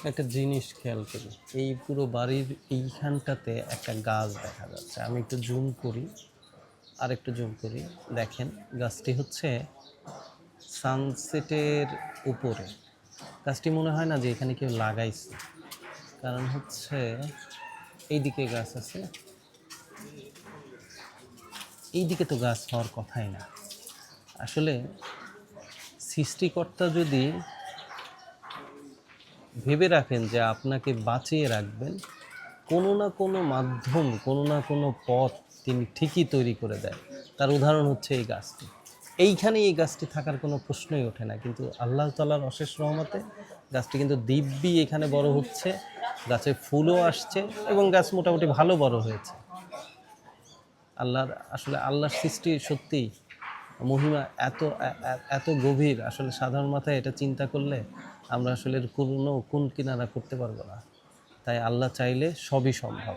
একটা জিনিস খেয়াল করি, এই পুরো বাড়ির এইখানটাতে একটা গাছ দেখা যাচ্ছে। আমি একটু জুম করি, আর একটু জুম করি, দেখেন গাছটি হচ্ছে সানসেটের উপরে। গাছটি মনে হয় না যে এখানে কেউ লাগাইছে, কারণ হচ্ছে এইদিকে গাছ আছে, এইদিকে তো গাছ হওয়ার কথাই না। আসলে সৃষ্টিকর্তা যদি ভেবে রাখেন যে আপনাকে বাঁচিয়ে রাখবেন, কোনো না কোনো মাধ্যম, কোনো না কোনো পথ তিনি ঠিকই তৈরি করে দেন। তার উদাহরণ হচ্ছে এই গাছটি। এইখানে এই গাছটি থাকার কোনো প্রশ্নই ওঠে না, কিন্তু আল্লাহ তাআলার অশেষ রহমতে গাছটি কিন্তু দিব্যি এখানে বড় হচ্ছে, গাছে ফুলও আসছে এবং গাছ মোটামুটি ভালো বড় হয়েছে। আল্লাহর সৃষ্টি সত্যিই মহিমা এত এত গভীর, আসলে সাধারণ মাথায় এটা চিন্তা করলে আমরা আসলে এর কোনো কুল কিনারা করতে পারবো না। তাই আল্লাহ চাইলে সবই সম্ভব।